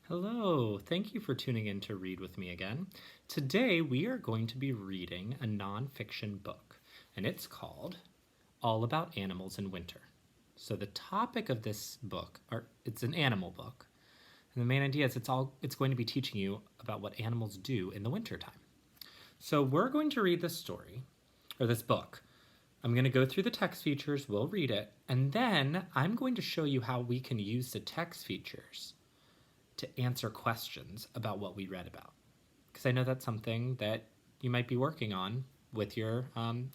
Hello, thank you for tuning in to read with me again. Today we are going to be reading a nonfiction book, and it's called All About Animals in Winter. So the topic of this book, it's an animal book, and the main idea is it's going to be teaching you about what animals do in the wintertime. So we're going to read this story, or this book. I'm going to go through the text features, we'll read it, and then I'm going to show you how we can use the text features to answer questions about what we read about. Because I know that's something that you might be working on with your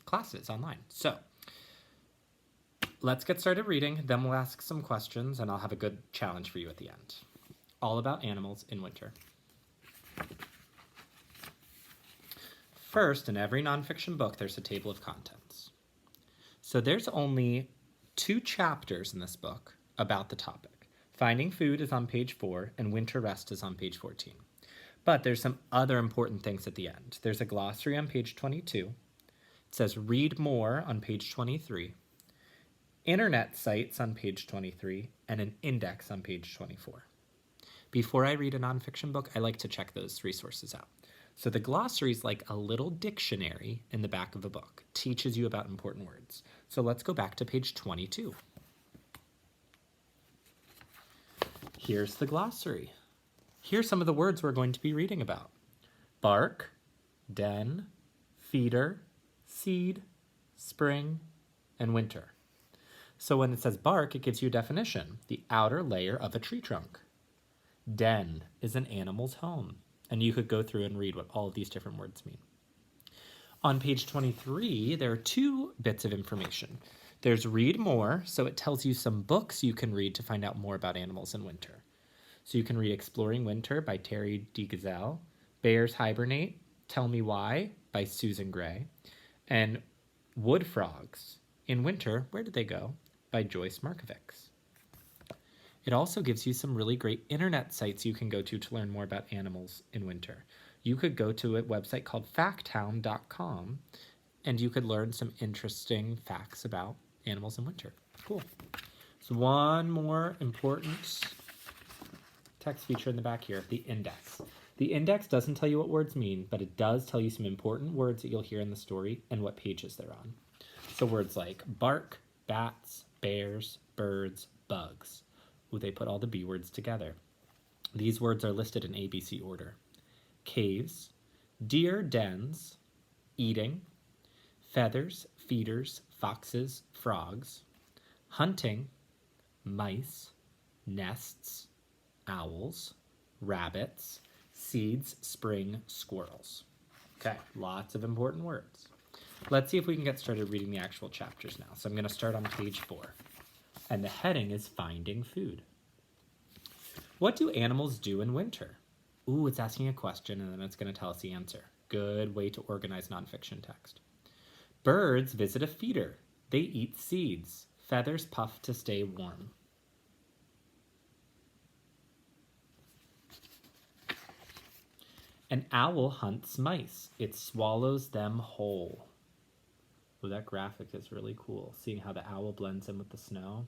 classes online. So let's get started reading, then we'll ask some questions, and I'll have a good challenge for you at the end. All About Animals in Winter. First, in every nonfiction book, there's a table of contents. So there's only 2 chapters in this book about the topic. Finding Food is on page 4, and Winter Rest is on page 14. But there's some other important things at the end. There's a glossary on page 22. It says read more on page 23. Internet sites on page 23, and an index on page 24. Before I read a nonfiction book, I like to check those resources out. So the glossary is like a little dictionary in the back of a book. It teaches you about important words. So let's go back to page 22. Here's the glossary. Here's some of the words we're going to be reading about. Bark, den, feeder, seed, spring, and winter. So when it says bark, it gives you a definition, the outer layer of a tree trunk. Den is an animal's home, and you could go through and read what all of these different words mean. On page 23, there are 2 bits of information. There's read more, so it tells you some books you can read to find out more about animals in winter. So you can read Exploring Winter by Terry D. Gazelle, Bears Hibernate, Tell Me Why by Susan Gray, and Wood Frogs in Winter, Where Did They Go by Joyce Markovics. It also gives you some really great internet sites you can go to learn more about animals in winter. You could go to a website called facttown.com, and you could learn some interesting facts about animals in winter. Cool. So one more important text feature in the back here, the index. The index doesn't tell you what words mean, but it does tell you some important words that you'll hear in the story and what pages they're on. So words like bark, bats, bears, birds, bugs. Ooh, they put all the B words together. These words are listed in ABC order. Caves, deer dens, eating, feathers, feeders, foxes, frogs, hunting, mice, nests, owls, rabbits, seeds, spring, squirrels. Okay, lots of important words. Let's see if we can get started reading the actual chapters now. So I'm going to start on page 4. And the heading is Finding Food. What do animals do in winter? Ooh, it's asking a question and then it's going to tell us the answer. Good way to organize nonfiction text. Birds visit a feeder. They eat seeds. Feathers puff to stay warm. An owl hunts mice. It swallows them whole. Oh, that graphic is really cool, seeing how the owl blends in with the snow.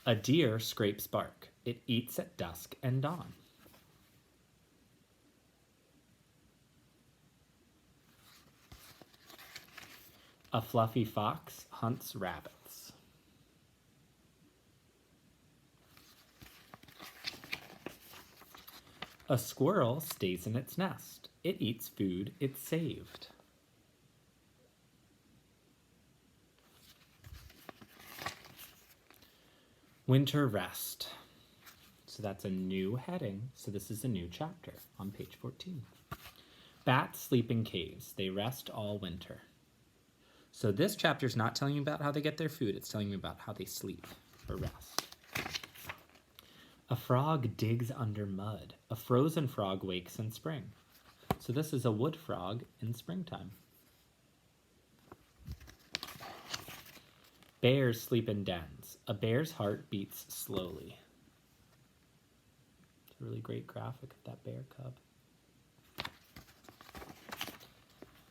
A deer scrapes bark. It eats at dusk and dawn. A fluffy fox hunts rabbits. A squirrel stays in its nest. It eats food it saved. Winter Rest. So that's a new heading. So this is a new chapter on page 14. Bats sleep in caves. They rest all winter. So this chapter is not telling you about how they get their food. It's telling you about how they sleep or rest. A frog digs under mud. A frozen frog wakes in spring. So this is a wood frog in springtime. Bears sleep in dens. A bear's heart beats slowly. It's a really great graphic of that bear cub.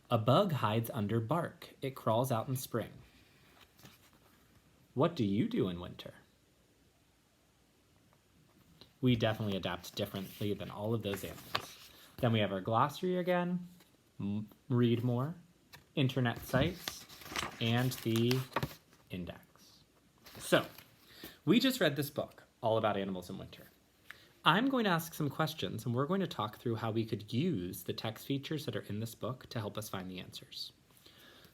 A bug hides under bark. It crawls out in spring. What do you do in winter? We definitely adapt differently than all of those animals. Then we have our glossary again, read more, internet sites, and the index. So, we just read this book, all about animals in winter. I'm going to ask some questions, and we're going to talk through how we could use the text features that are in this book to help us find the answers.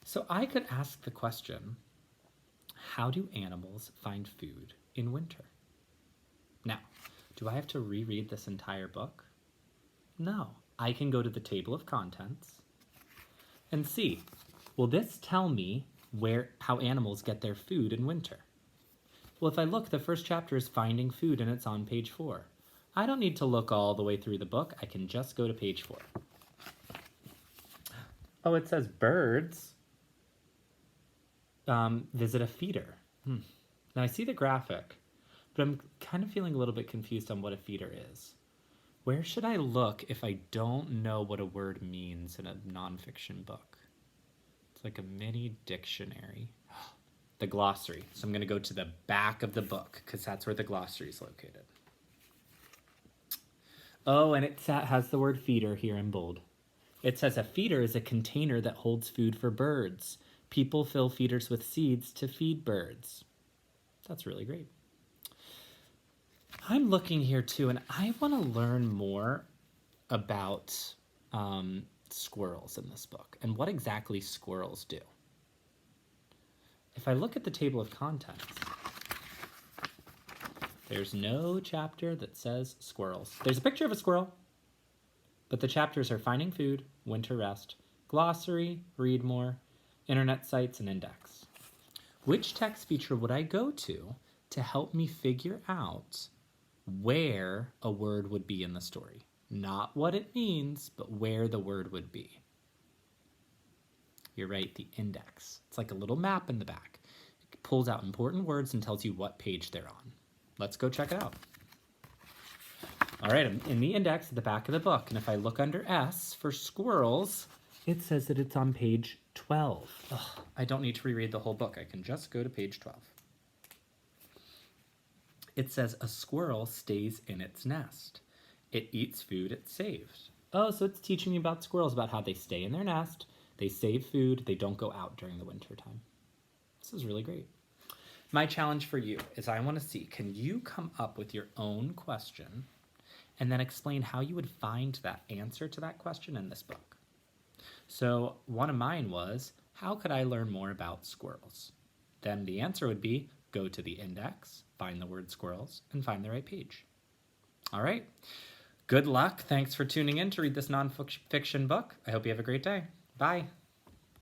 So I could ask the question, how do animals find food in winter? Now, do I have to reread this entire book? No. I can go to the table of contents and see, will this tell me how animals get their food in winter? Well, if I look, the first chapter is Finding Food, and it's on page 4. I don't need to look all the way through the book. I can just go to page 4. Oh, it says birds visit a feeder. Now, I see the graphic, but I'm kind of feeling a little bit confused on what a feeder is. Where should I look if I don't know what a word means in a nonfiction book? It's like a mini dictionary. The glossary. So I'm going to go to the back of the book because that's where the glossary is located. Oh, and it has the word feeder here in bold. It says a feeder is a container that holds food for birds. People fill feeders with seeds to feed birds. That's really great. I'm looking here too, and I want to learn more about squirrels in this book and what exactly squirrels do. If I look at the table of contents, there's no chapter that says squirrels. There's a picture of a squirrel, but the chapters are Finding Food, Winter Rest, Glossary, Read More, Internet Sites, and Index. Which text feature would I go to help me figure out where a word would be in the story? Not what it means, but where the word would be. You're right, the index. It's like a little map in the back. It pulls out important words and tells you what page they're on. Let's go check it out. All right, I'm in the index at the back of the book, and if I look under S for squirrels, it says that it's on page 12. Ugh, I don't need to reread the whole book. I can just go to page 12. It says a squirrel stays in its nest. It eats food it saved. Oh, so it's teaching me about squirrels, about how they stay in their nest, they save food, they don't go out during the winter time. This is really great. My challenge for you is I want to see, can you come up with your own question and then explain how you would find that answer to that question in this book? So one of mine was, how could I learn more about squirrels? Then the answer would be, go to the index, find the word squirrels, and find the right page. All right. Good luck. Thanks for tuning in to read this nonfiction book. I hope you have a great day. Bye.